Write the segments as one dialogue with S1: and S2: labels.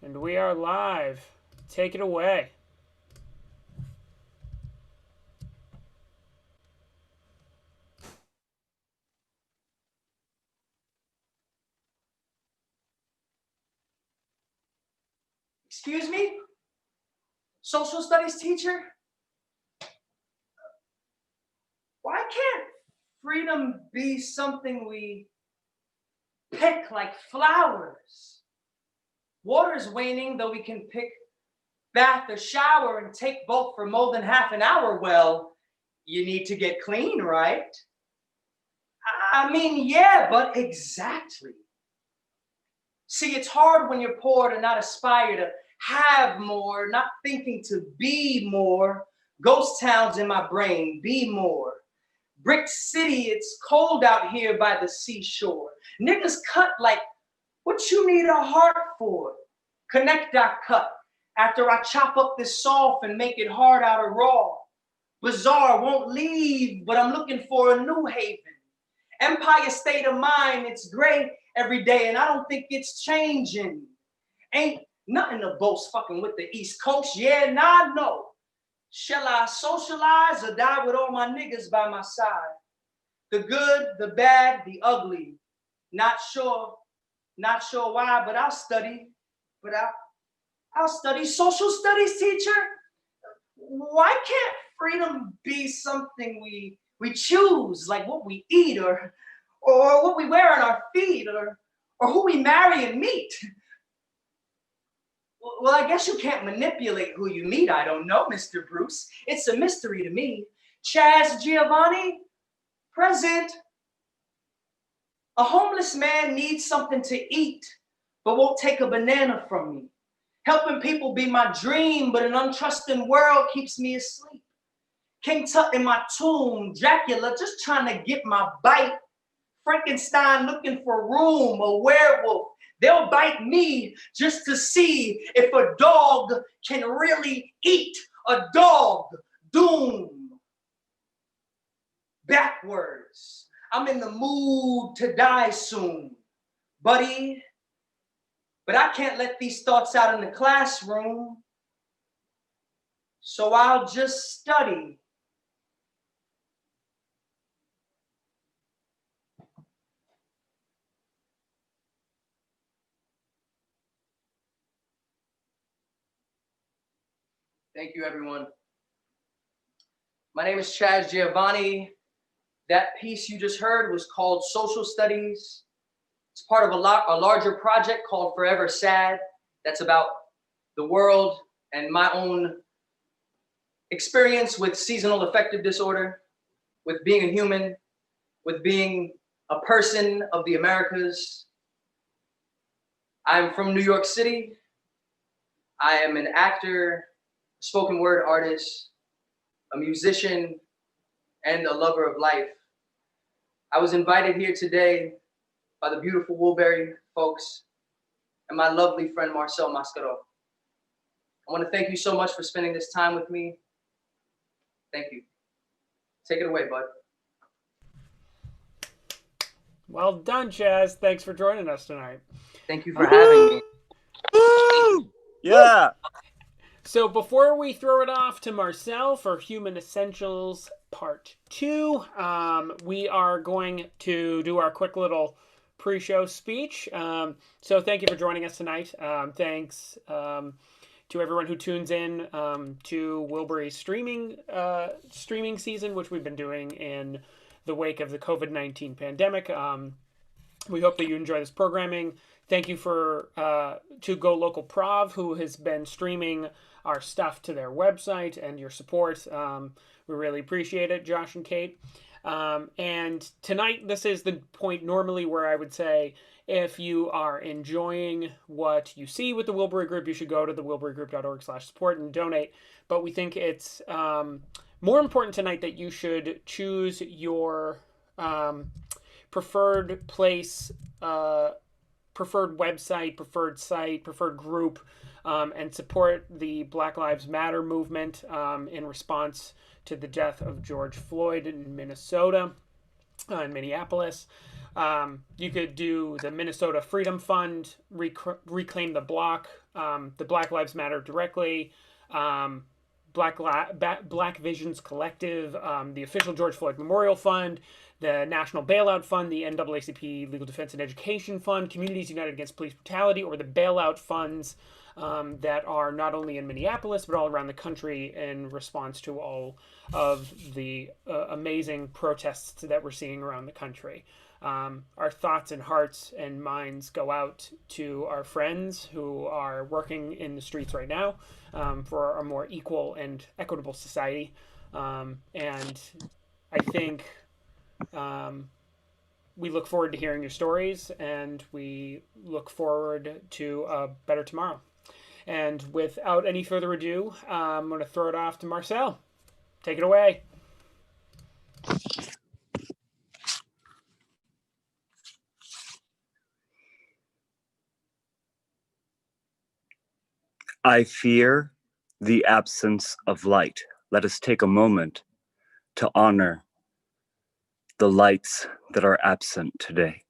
S1: And we are live. Take it away.
S2: Excuse me? Social studies teacher? Why can't freedom be something we pick like flowers? Water is waning, though we can pick bath or shower and take both for more than half an hour. Well, you need to get clean, right? I mean, yeah, but exactly. See, it's hard when you're poor to not aspire to have more, not thinking to be more. Ghost towns in my brain, be more. Brick City, it's cold out here by the seashore. Niggas cut like, what you need a heart for? Connect I cut after I chop up this soft and make it hard out of raw. Bizarre, won't leave, but I'm looking for a new haven. Empire state of mind, it's gray every day, and I don't think it's changing. Ain't nothing to boast fucking with the East Coast, yeah, nah, no. Shall I socialize or die with all my niggas by my side? The good, the bad, the ugly. Not sure why, but I'll study. I'll study social studies, teacher. Why can't freedom be something we choose, like what we eat or what we wear on our feet or who we marry and meet? Well, I guess you can't manipulate who you meet. I don't know, Mr. Bruce. It's a mystery to me. Chazz Giovanni, present. A homeless man needs something to eat, but won't take a banana from me. Helping people be my dream, but an untrusting world keeps me asleep. King Tut in my tomb, Dracula just trying to get my bite. Frankenstein looking for room, a werewolf. They'll bite me just to see if a dog can really eat a dog. Doom. Backwards. I'm in the mood to die soon, buddy. But I can't let these thoughts out in the classroom. So I'll just study. Thank you, everyone. My name is Chazz Giovanni. That piece you just heard was called Social Studies. It's part of a larger project called Forever Sad. That's about the world and my own experience with seasonal affective disorder, with being a human, with being a person of the Americas. I'm from New York City. I am an actor, spoken word artist, a musician, and a lover of life. I was invited here today by the beautiful Woolbury folks and my lovely friend Marcel Mascaro. I want to thank you so much for spending this time with me. Thank you. Take it away, bud.
S1: Well done, Chazz. Thanks for joining us tonight.
S2: Thank you for having me.
S3: Woo! Yeah.
S1: So before we throw it off to Marcel for Human Essentials Part 2, we are going to do our quick little pre-show speech. So thank you for joining us tonight. Thanks to everyone who tunes in to Wilbury's streaming season, which we've been doing in the wake of the COVID-19 pandemic. We hope that you enjoy this programming. Thank you to Go Local Prov, who has been streaming our stuff to their website, and your support. We really appreciate it, Josh and Kate. And tonight, this is the point normally where I would say, if you are enjoying what you see with the Wilbury Group, you should go to the wilburygroup.org/support and donate. But we think it's more important tonight that you should choose your preferred place, preferred website, preferred site, preferred group, and support the Black Lives Matter movement in response to the death of George Floyd in Minnesota, in Minneapolis. You could do the Minnesota Freedom Fund, Reclaim the Block, the Black Lives Matter directly, Black Visions Collective, the official George Floyd Memorial Fund, the National Bailout Fund, the NAACP Legal Defense and Education Fund, Communities United Against Police Brutality, or the bailout funds that are not only in Minneapolis but all around the country in response to all of the amazing protests that we're seeing around the country. Our thoughts and hearts and minds go out to our friends who are working in the streets right now for a more equal and equitable society. And I think we look forward to hearing your stories, and we look forward to a better tomorrow. And without any further ado, I'm going to throw it off to Marcel. Take it away.
S3: I fear the absence of light. Let us take a moment to honor the lights that are absent today.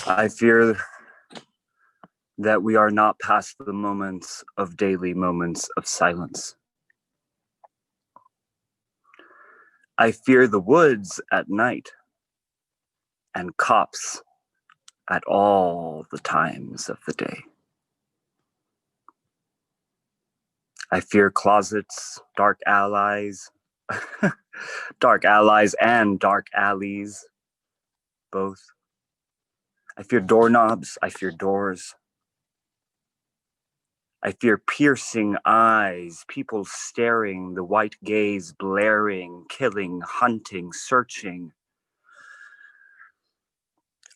S3: I fear that we are not past the moments of daily moments of silence. I fear the woods at night and cops at all the times of the day. I fear closets, dark allies, dark allies and dark alleys, both. I fear doorknobs, I fear doors. I fear piercing eyes, people staring, the white gaze blaring, killing, hunting, searching.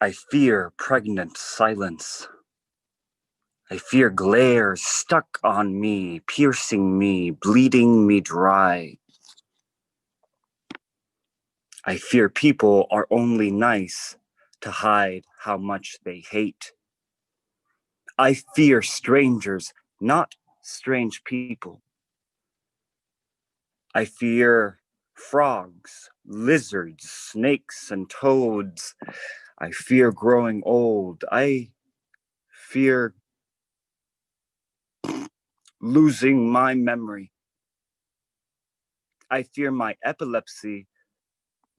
S3: I fear pregnant silence. I fear glare stuck on me, piercing me, bleeding me dry. I fear people are only nice to hide how much they hate. I fear strangers, not strange people. I fear frogs, lizards, snakes, and toads. I fear growing old. I fear losing my memory. I fear my epilepsy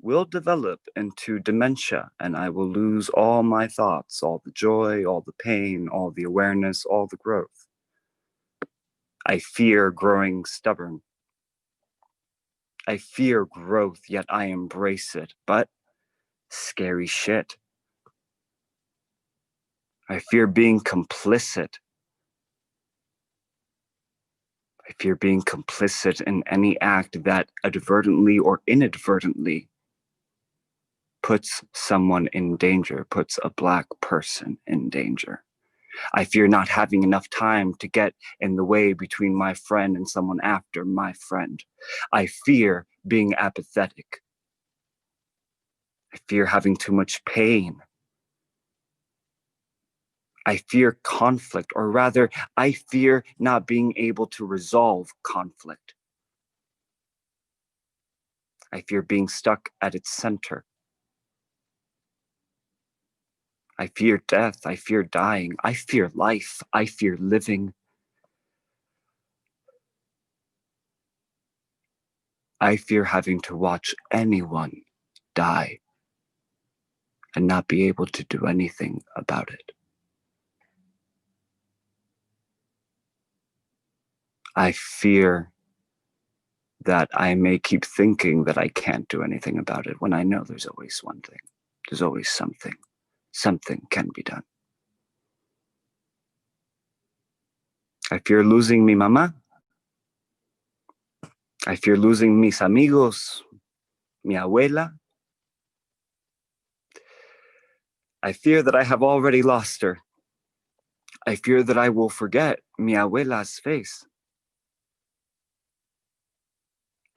S3: will develop into dementia, and I will lose all my thoughts, all the joy, all the pain, all the awareness, all the growth. I fear growing stubborn. I fear growth, yet I embrace it, but scary shit. I fear being complicit. I fear being complicit in any act that advertently or inadvertently puts someone in danger, puts a Black person in danger. I fear not having enough time to get in the way between my friend and someone after my friend. I fear being apathetic. I fear having too much pain. I fear conflict, or rather, I fear not being able to resolve conflict. I fear being stuck at its center. I fear death. I fear dying. I fear life. I fear living. I fear having to watch anyone die and not be able to do anything about it. I fear that I may keep thinking that I can't do anything about it when I know there's always one thing. There's always something. Something can be done. I fear losing mi mamá. I fear losing mis amigos, mi abuela. I fear that I have already lost her. I fear that I will forget mi abuela's face.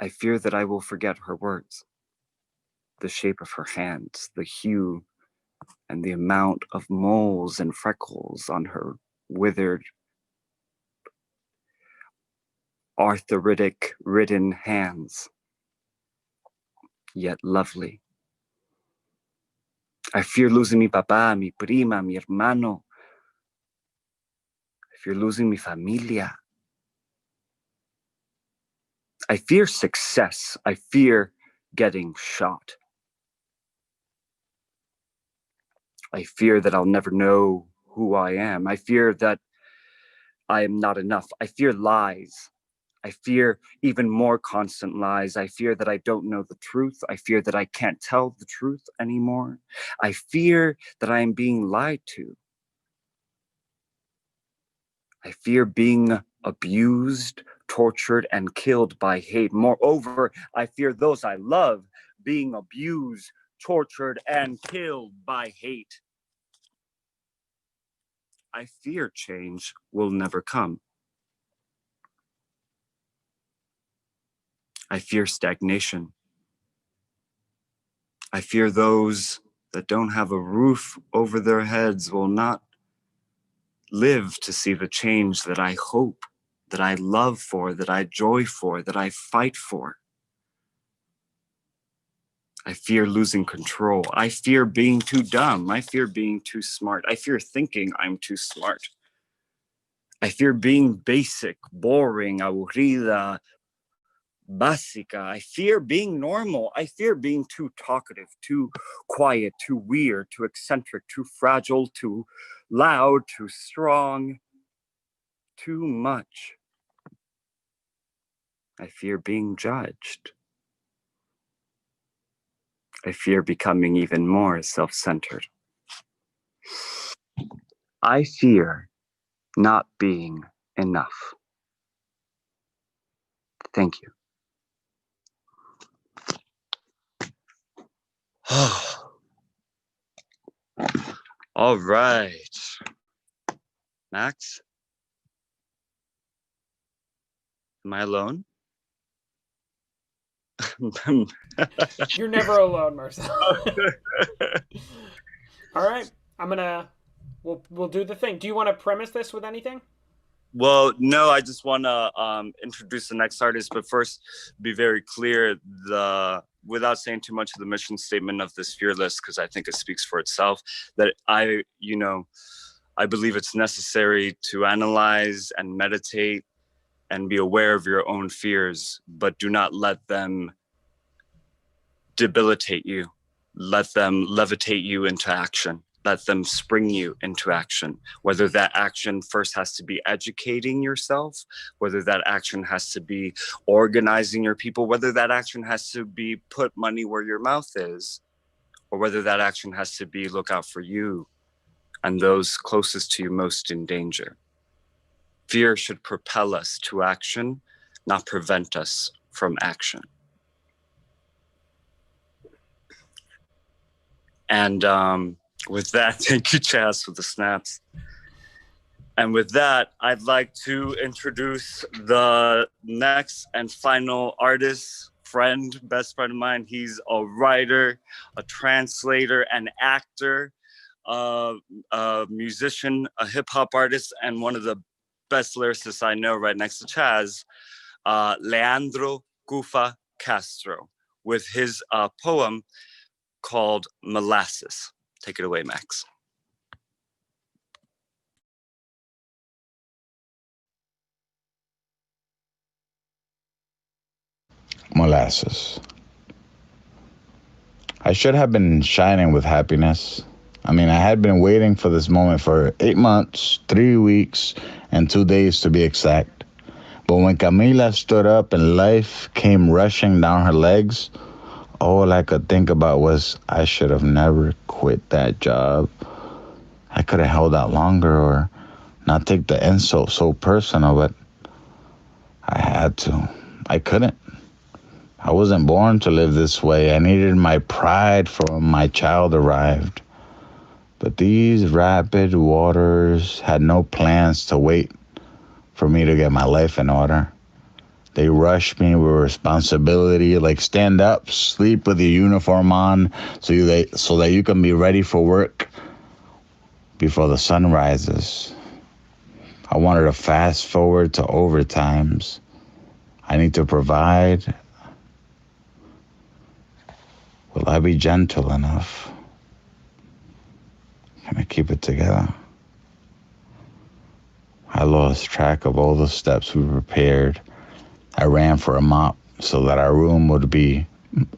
S3: I fear that I will forget her words, the shape of her hands, the hue and the amount of moles and freckles on her withered, arthritic-ridden hands, yet lovely. I fear losing mi papá, mi prima, mi hermano. I fear losing mi familia. I fear success. I fear getting shot. I fear that I'll never know who I am. I fear that I am not enough. I fear lies. I fear even more constant lies. I fear that I don't know the truth. I fear that I can't tell the truth anymore. I fear that I am being lied to. I fear being abused, tortured, and killed by hate. Moreover, I fear those I love being abused, tortured, and killed by hate. I fear change will never come. I fear stagnation. I fear those that don't have a roof over their heads will not live to see the change that I hope, that I love for, that I joy for, that I fight for. I fear losing control. I fear being too dumb. I fear being too smart. I fear thinking I'm too smart. I fear being basic, boring, aburrida, básica. I fear being normal. I fear being too talkative, too quiet, too weird, too eccentric, too fragile, too loud, too strong, too much. I fear being judged. I fear becoming even more self-centered. I fear not being enough. Thank you. All right. Max? Am I alone?
S1: You're never alone, Marcel. All right. We'll do the thing. Do you want to premise this with anything?
S3: Well, no, I just want to introduce the next artist, but first be very clear, without saying too much of the mission statement of this Fearless, because I think it speaks for itself, that I believe it's necessary to analyze and meditate and be aware of your own fears, but do not let them debilitate you. Let them levitate you into action. Let them spring you into action, whether that action first has to be educating yourself, whether that action has to be organizing your people, whether that action has to be put money where your mouth is, or whether that action has to be look out for you and those closest to you most in danger. Fear should propel us to action, not prevent us from action. And with that, thank you, Chazz, for the snaps. And with that, I'd like to introduce the next and final artist, friend, best friend of mine. He's a writer, a translator, an actor, a musician, a hip hop artist, and one of the best lyricists I know right next to Chazz, Leandro Kufa Castro, with his poem called Molasses. Take it away, Max.
S4: Molasses. I should have been shining with happiness. I mean, I had been waiting for this moment for 8 months, 3 weeks, and 2 days to be exact. But when Camila stood up and life came rushing down her legs, all I could think about was I should have never quit that job. I could have held out longer or not take the insult so personal, but I had to. I couldn't. I wasn't born to live this way. I needed my pride for when my child arrived. But these rapid waters had no plans to wait for me to get my life in order. They rushed me with responsibility, like stand up, sleep with your uniform on so that you can be ready for work before the sun rises. I wanted to fast forward to overtimes. I need to provide. Will I be gentle enough? Can I keep it together? I lost track of all the steps we prepared. I ran for a mop so that our room would be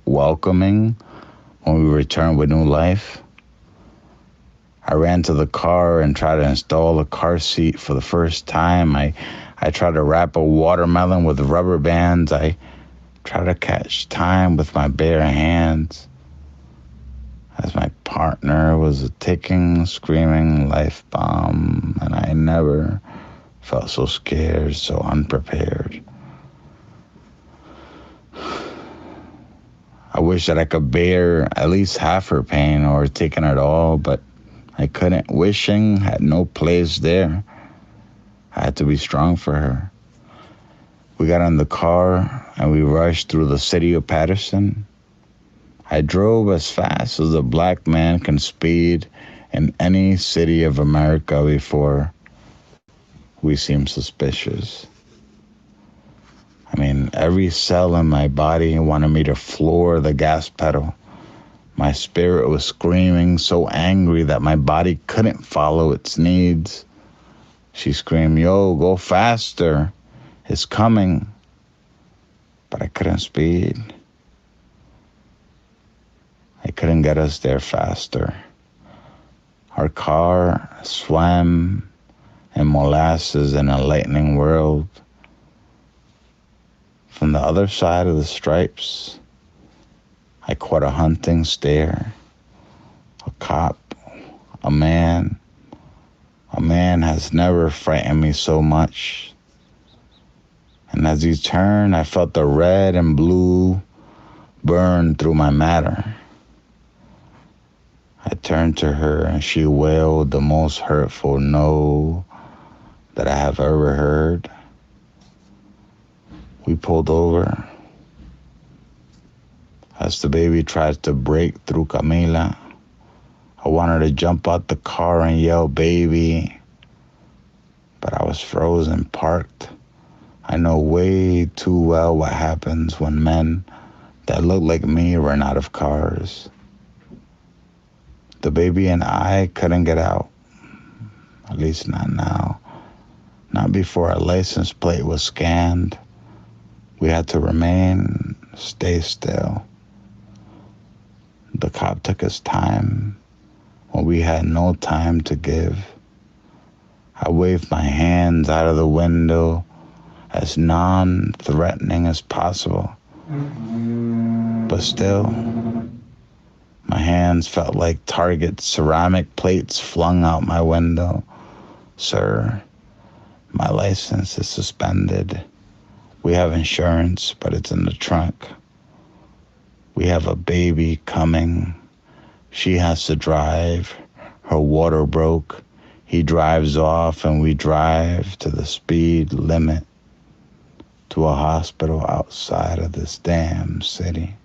S4: welcoming when we returned with new life. I ran to the car and tried to install a car seat for the first time. I tried to wrap a watermelon with rubber bands. I tried to catch time with my bare hands as my partner was a ticking, screaming life bomb, and I never felt so scared, so unprepared. I wish that I could bear at least half her pain or taking it all, but I couldn't. Wishing had no place there. I had to be strong for her. We got in the car and we rushed through the city of Patterson. I drove as fast as a black man can speed in any city of America before we seemed suspicious. I mean, every cell in my body wanted me to floor the gas pedal. My spirit was screaming, so angry that my body couldn't follow its needs. She screamed, "Yo, go faster. It's coming." But I couldn't speed. I couldn't get us there faster. Our car swam in molasses in a lightning world. From the other side of the stripes, I caught a hunting stare. A cop, a man. A man has never frightened me so much. And as he turned, I felt the red and blue burn through my matter. I turned to her and she wailed the most hurtful no that I have ever heard. We pulled over. As the baby tried to break through Camila, I wanted to jump out the car and yell, "Baby," but I was frozen, parked. I know way too well what happens when men that look like me run out of cars. The baby and I couldn't get out, at least not now, not before our license plate was scanned. We had to remain, stay still. The cop took his time when we had no time to give. I waved my hands out of the window as non-threatening as possible. But still, my hands felt like target ceramic plates flung out my window. "Sir, my license is suspended. We have insurance, but it's in the trunk. We have a baby coming. She has to drive. Her water broke. He drives off and we drive to the speed limit to a hospital outside of this damn city."